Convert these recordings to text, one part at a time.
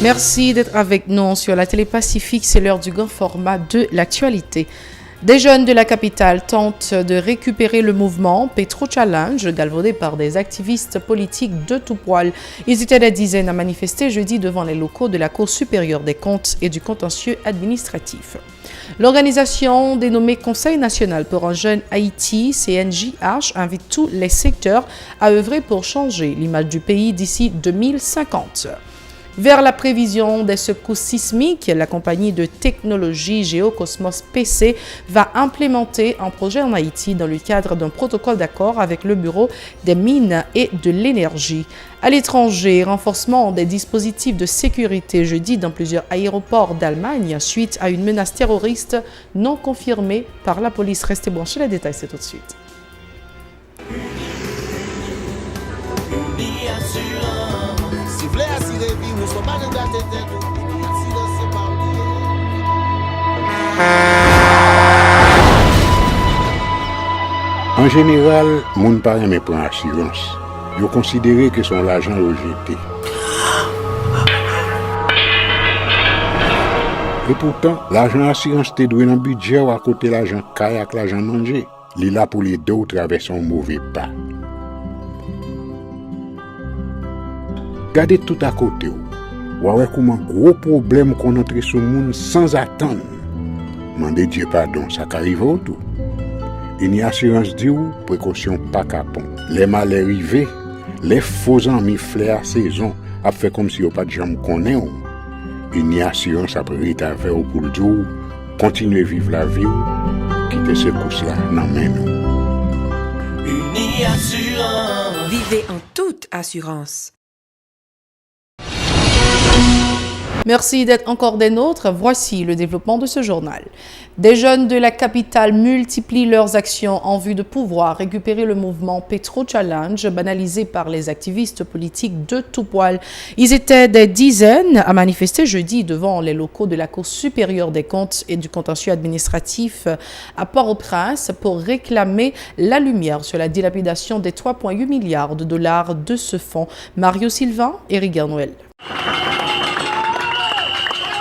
Merci d'être avec nous sur la Télé Pacifique. C'est l'heure du grand format de l'actualité. Des jeunes de la capitale tentent de récupérer le mouvement Petro Challenge, galvaudé par des activistes politiques de tout poil. Ils étaient des dizaines à manifester jeudi devant les locaux de la Cour supérieure des comptes et du contentieux administratif. L'organisation dénommée Conseil national pour un jeune Haïti, CNJH, invite tous les secteurs à œuvrer pour changer l'image du pays d'ici 2050. Vers la prévision des secousses sismiques, la compagnie de technologie Géocosmos PC va implémenter un projet en Haïti dans le cadre d'un protocole d'accord avec le Bureau des mines et de l'énergie. À l'étranger, renforcement des dispositifs de sécurité jeudi dans plusieurs aéroports d'Allemagne suite à une menace terroriste non confirmée par la police. Restez branchés, les détails c'est tout de suite. En général, moun pa reme pran assurance. Yo considéré que son l'argent rejeté. Et pourtant, l'argent assurance te doué dans budget ou à côté l'argent caille avec l'argent manger. Li là pour les deux traverser un mauvais pas. Gardez tout à côté. Ou ouais comment gros problème qu'on entre sur monde sans attendre. Mandez Dieu pardon, ça qu'arrive au tout. Une assurance dit ou précaution pas capon. Les mal arrivés, les faux amis flair saison a fait comme si on pas de jambe connaît. Une assurance après rétaver au pour le jour, continuer vivre la vie quitter ce course là dans main nous. Une assurance. Vivez en toute assurance. Merci d'être encore des nôtres. Voici le développement de ce journal. Des jeunes de la capitale multiplient leurs actions en vue de pouvoir récupérer le mouvement Petro Challenge, banalisé par les activistes politiques de tout poil. Ils étaient des dizaines à manifester jeudi devant les locaux de la Cour supérieure des comptes et du contentieux administratif à Port-au-Prince pour réclamer la lumière sur la dilapidation des 3,8 milliards de dollars de ce fonds. Mario Sylvain et Rigueur Noël.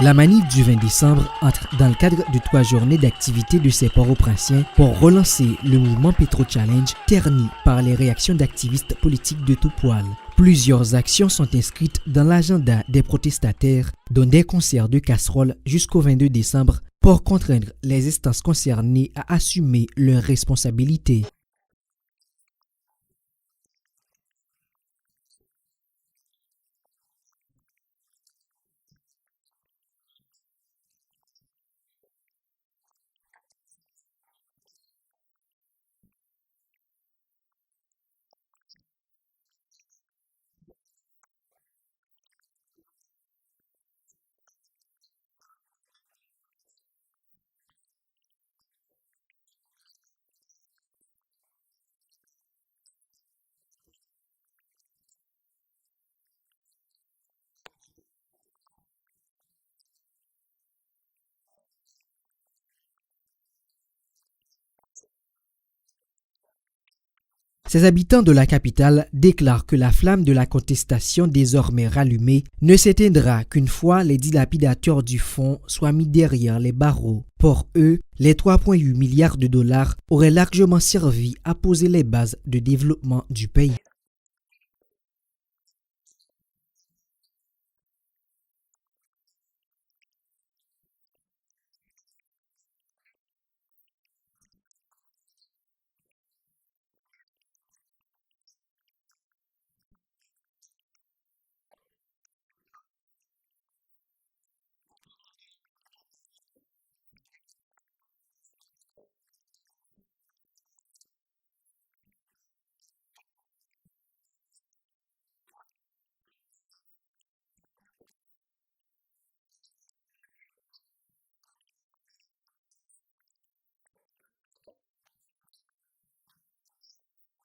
La manif du 20 décembre entre dans le cadre de 3 journées d'activité de ces Port-au-Prinsiens pour relancer le mouvement Petro Challenge terni par les réactions d'activistes politiques de tout poil. Plusieurs actions sont inscrites dans l'agenda des protestataires, dont des concerts de casseroles jusqu'au 22 décembre pour contraindre les instances concernées à assumer leurs responsabilités. Ces habitants de la capitale déclarent que la flamme de la contestation désormais rallumée ne s'éteindra qu'une fois les dilapidateurs du fonds soient mis derrière les barreaux. Pour eux, les 3,8 milliards de dollars auraient largement servi à poser les bases de développement du pays.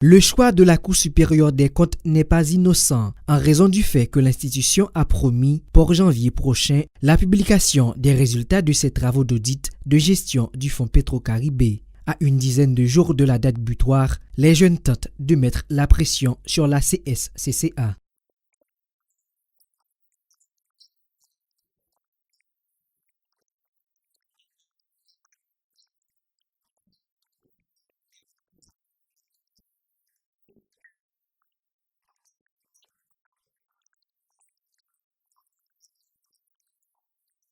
Le choix de la Cour supérieure des comptes n'est pas innocent en raison du fait que l'institution a promis pour janvier prochain la publication des résultats de ses travaux d'audit de gestion du fonds Petro-Caribé. À une dizaine de jours de la date butoir, les jeunes tentent de mettre la pression sur la CSCCA.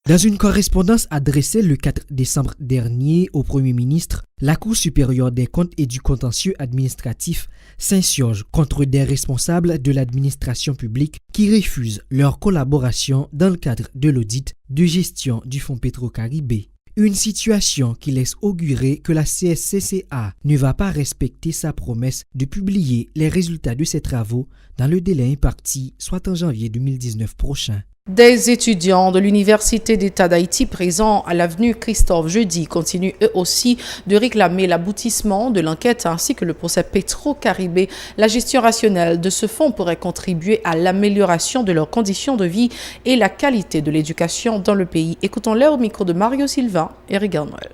Dans une correspondance adressée le 4 décembre dernier au Premier ministre, la Cour supérieure des comptes et du contentieux administratif s'insurge contre des responsables de l'administration publique qui refusent leur collaboration dans le cadre de l'audit de gestion du Fonds Petro-Caribé. Une situation qui laisse augurer que la CSCCA ne va pas respecter sa promesse de publier les résultats de ses travaux dans le délai imparti, soit en janvier 2019 prochain. Des étudiants de l'Université d'État d'Haïti présents à l'avenue Christophe Jeudi continuent eux aussi de réclamer l'aboutissement de l'enquête ainsi que le procès Petro-Caribé. La gestion rationnelle de ce fonds pourrait contribuer à l'amélioration de leurs conditions de vie et la qualité de l'éducation dans le pays. Écoutons-les au micro de Mario Sylvain et Rigan Noël.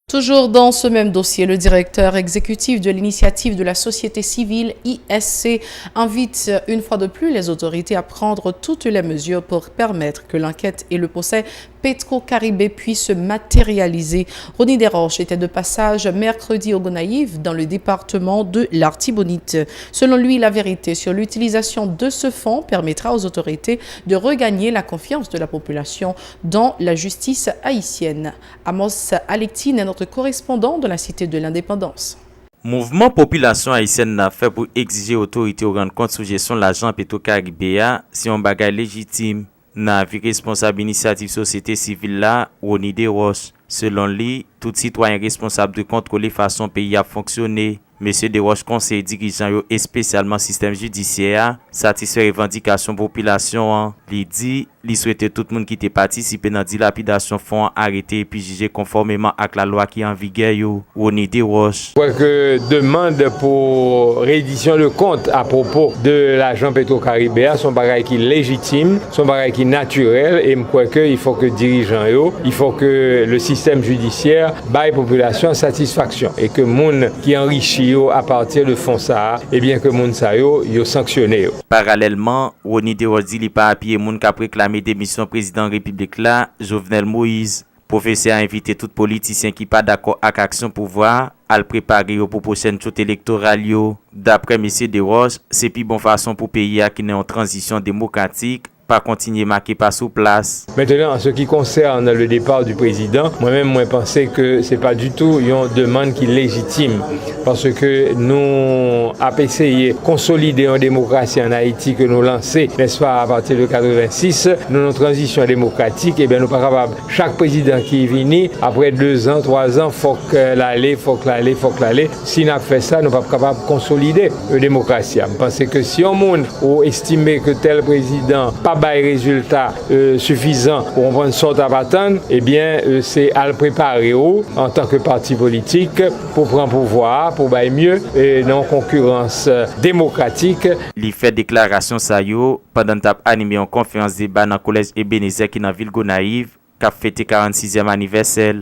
Toujours dans ce même dossier, le directeur exécutif de l'initiative de la société civile ISC invite une fois de plus les autorités à prendre toutes les mesures pour permettre que l'enquête et le procès Petro-Caribé puissent se matérialiser. Ronnie Desroches était de passage mercredi au Gonaïves dans le département de l'Artibonite. Selon lui, la vérité sur l'utilisation de ce fonds permettra aux autorités de regagner la confiance de la population dans la justice haïtienne. Amos Alectine est notre correspondant de la Cité de l'Indépendance. Mouvement population haïtienne n'a fait pour exiger autorité au rendre compte sous gestion de l'argent Petro-Caribé si on bagage légitime. N'a vu responsable initiative société civile là, Ronnie Desroches. Selon lui, tout citoyen responsable de contrôler façon pays a fonctionné. Monsieur Desroches conseille dirigeant et spécialement système judiciaire satisfait revendication population. Il dit, il souhaitait tout le monde qui était participé dans dilapidation fonds arrêté et puis jugé conformément avec la loi qui est en vigueur. Ronnie Desroches. Je crois que demande pour reddition de compte à propos de l'argent Petro-Caribé son bagage qui est légitime, son bagage qui est naturel et je crois qu'il faut que dirigeant il faut que le système judiciaire baille population satisfaction et que monde qui enrichit à partir de fonds ça et bien que moun sa yo sanctionné. Parallèlement, Ronnie Desroches dit li pas appuyer moun qui a réclamé démission président République là, Jovenel Moïse. Professeur a invité tout politicien qui pas d'accord avec action pouvoir à le préparer pour prochaine joute électorale. D'après M. Desroches, c'est plus bonne façon pour pays qui est en transition démocratique pas continuer marqué pas sous place. Maintenant, en ce qui concerne le départ du président, moi-même, moi pensais que c'est pas du tout une demande qui est légitime parce que nous avons essayé de consolider une démocratie en Haïti que nous lançons, n'est-ce pas, à partir de 86, nous notre transition démocratique, et bien nous pas capable. Chaque président qui est venu, après 2 ans, 3 ans, faut que l'aller. Si nous avons fait ça, nous ne sommes pas capables de consolider la démocratie. Je pense que si on monde ou estimé que tel président pas bail résultat suffisant pour prendre sorte à battre, eh bien c'est à le préparer en tant que parti politique pour prendre pouvoir, pour bailler mieux et non concurrence démocratique. Il fait déclaration ça yo pendant t'a animé en conférence débat dans collège Ebenezer qui dans ville Gonaïves qui a fêté 46e anniversaire.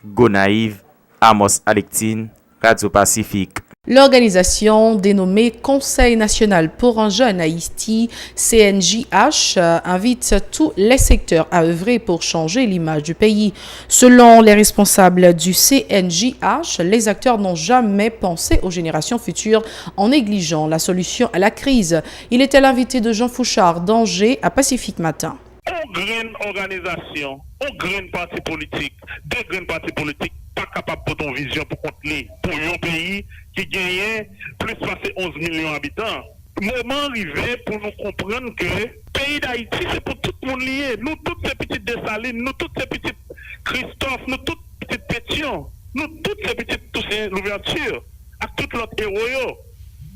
Gonaïves, Amos Alectine, Radio Pacifique. L'organisation dénommée Conseil national pour un jeune Haïti, CNJH, invite tous les secteurs à œuvrer pour changer l'image du pays. Selon les responsables du CNJH, les acteurs n'ont jamais pensé aux générations futures en négligeant la solution à la crise. Il était l'invité de Jean Fouchard d'Angers à Pacifique Matin. On graine organisation, on graine parti politique, deux graines parti politique pas capable de ton vision pour contenir pour un pays qui gagne plus de 11 millions d'habitants. Moment arrivé pour nous comprendre que le pays d'Haïti c'est pour tout le monde lié. Nous toutes ces petites Dessalines, nous toutes ces petites Christophe, nous toutes ces petites Pétion, nous toutes ces petites Toussaint l'ouverture, à tout l'autre héros.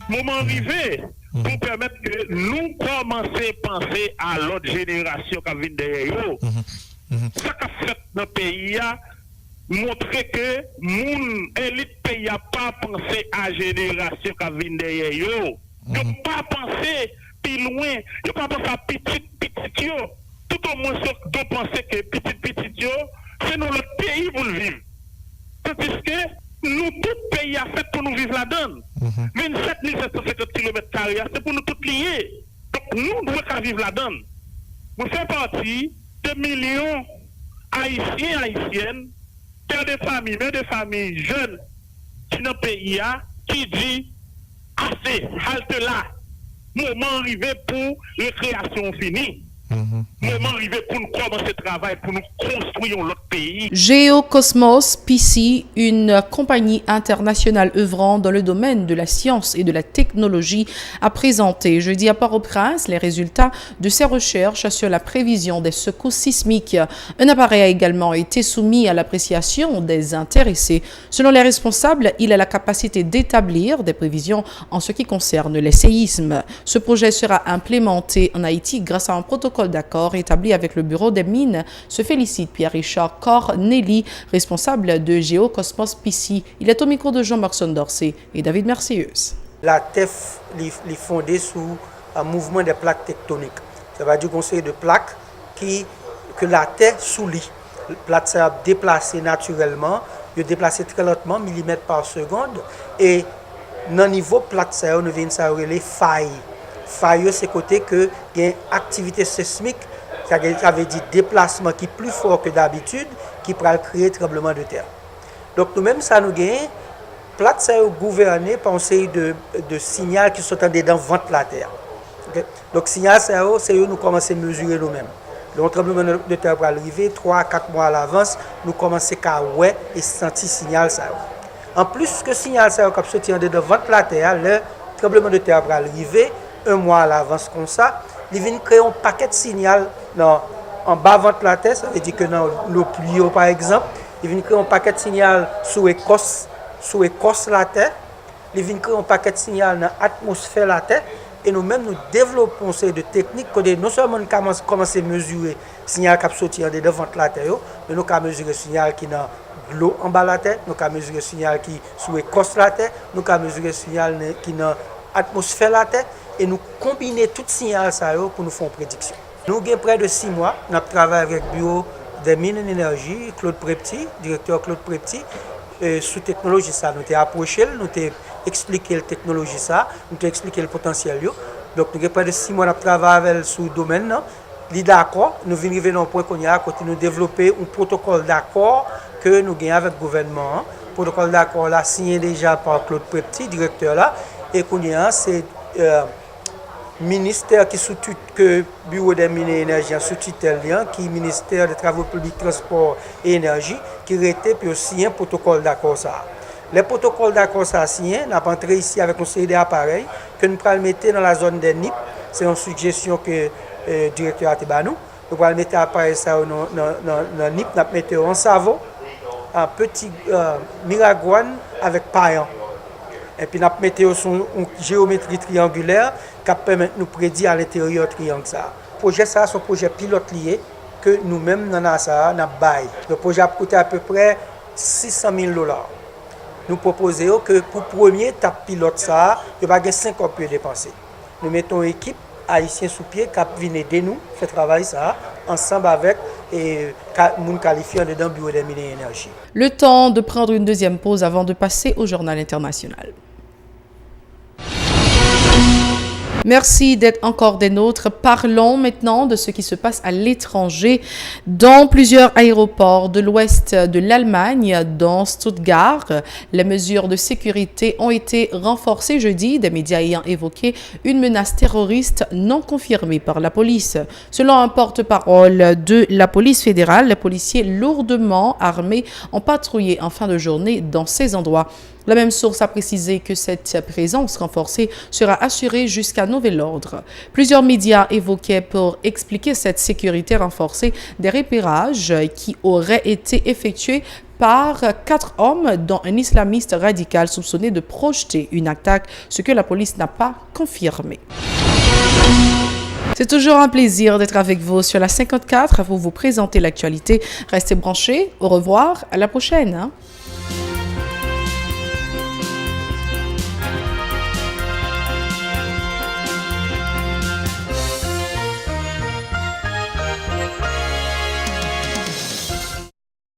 Moment arrivé pour permettre que nous commençons à penser à l'autre génération qui vient derrière eux. Ça qu'a fait dans le pays, montrer que mon élite pays n'a pas pensé à la génération qui vient derrière eux. Ils n'ont pas pensé plus loin, ils n'ont pas pensé à petit. Tout au moins, ils doivent penser que petit, c'est nous le pays pour le vivre. Tandis que nous, tout pays a fait pour nous vivre là-dedans. 27 750 km, c'est pour nous tous liés. Donc nous devons vivre là-dedans. Nous faisons partie de millions haïtiens, haïtiennes, pères de famille, mères de famille, jeunes, qui dans le pays, qui dit assez, halte là. Moment arrivé pour récréation finie. Moment arrivé pour nous commencer le travail, pour nous construire l'autre pays. Géocosmos PC, une compagnie internationale œuvrant dans le domaine de la science et de la technologie, a présenté jeudi à Port-au-Prince les résultats de ses recherches sur la prévision des secousses sismiques. Un appareil a également été soumis à l'appréciation des intéressés. Selon les responsables, il a la capacité d'établir des prévisions en ce qui concerne les séismes. Ce projet sera implémenté en Haïti grâce à un protocole d'accord établi avec le Bureau des mines, se félicite Pierre-Richard Corneli, responsable de Géocosmos PC. Il est au micro de Jean-Marc Sondorcé et David Mercieuse. La TEF est fondée sous un mouvement des plaques tectoniques. Ça va dire qu'on sait de plaques que la Terre soulit. La plaque s'est déplacée naturellement, elle est déplacée très lentement, millimètres par seconde, et dans le niveau plaque, nous vient de les failles. Faille, c'est côté que il y a une activité sismique, ça veut dire déplacement qui est plus fort que d'habitude, qui peut créer tremblement de terre. Donc nous-mêmes, ça nous gagne, plate ça est gouverné par une série de signaux qui sont dedans ventre la terre. Okay? Donc signal ça c'est nous commençons à mesurer nous-mêmes. Le tremblement de terre va arriver 3-4 mois à l'avance, nous commençons à ouais et sentir signal ça. En plus que signal ça qui sorti dedans ventre la terre, le tremblement de terre va arriver 1 mois à l'avance comme ça, il vient créer un paquet de signal en bas ventre la terre, ça veut dire que dans le pluie par exemple, il vient créer un paquet de signal sous écorce la terre, il vient créer un paquet de signal dans l'atmosphère la terre, et nous-mêmes nous développons ces de techniques que non seulement nous commençons à mesurer le signal qui sorti de ventre la terre, mais nous pouvons mesurer le signal qui est dans l'eau en bas la terre, nous pouvons mesurer le signal qui est sous écorce la terre, nous pouvons mesurer le signal qui est dans l'atmosphère la terre, et nous combiner tout signal ça pour nous faire une prédiction. Nous avons près de 6 mois, nous avons travaillé avec le Bureau des mines et d'énergie, Claude Prepti, directeur Claude Prepti, sous technologie ça. Nous avons approché, nous avons expliqué la technologie ça, nous avons expliqué le potentiel. Donc nous avons près de 6 mois, nous avons travaillé avec ce domaine. Il est d'accord, nous venons arriver dans un point qu'on y a, quand nous développer un protocole d'accord que nous avons avec le gouvernement. Le protocole d'accord là signé déjà par Claude Prepti, directeur là, et qu'on y a, c'est ministère qui sous que Bureau des mines et énergie sous tutelle qui ministère des travaux publics, transport et énergie qui était puis aussi un protocole d'accord ça. Les protocoles d'accord ça signé, n'a pas entré ici avec un série d'appareils que nous allons mettre dans la zone des NIP. C'est une suggestion que le directeur a été nous. Nous allons mettre l'appareil ça dans NIP, nous allons mettre en savon, un petit miragoine avec paillant. Et puis nous mettons une géométrie triangulaire qui permet de nous prédire à l'intérieur triangle ça. Le projet ça, c'est un projet pilote lié que nous-mêmes dans NASA n'a bail. Le projet a coûté à peu près $600,000. Nous proposons que pour premier étape pilote ça, il va gagner 5 ans pour dépenser. Nous mettons une équipe haïtienne sous pied qui vient aider nous faire travailler ça ensemble avec et moun qualifié dedans Bureau des mines et énergie. Le temps de prendre une deuxième pause avant de passer au journal international. Merci d'être encore des nôtres. Parlons maintenant de ce qui se passe à l'étranger. Dans plusieurs aéroports de l'ouest de l'Allemagne, dont Stuttgart, les mesures de sécurité ont été renforcées jeudi, des médias ayant évoqué une menace terroriste non confirmée par la police. Selon un porte-parole de la police fédérale, les policiers lourdement armés ont patrouillé en fin de journée dans ces endroits. La même source a précisé que cette présence renforcée sera assurée jusqu'à nouvel ordre. Plusieurs médias évoquaient pour expliquer cette sécurité renforcée des repérages qui auraient été effectués par 4 hommes, dont un islamiste radical soupçonné de projeter une attaque, ce que la police n'a pas confirmé. C'est toujours un plaisir d'être avec vous sur la 54 pour vous présenter l'actualité. Restez branchés. Au revoir. À la prochaine.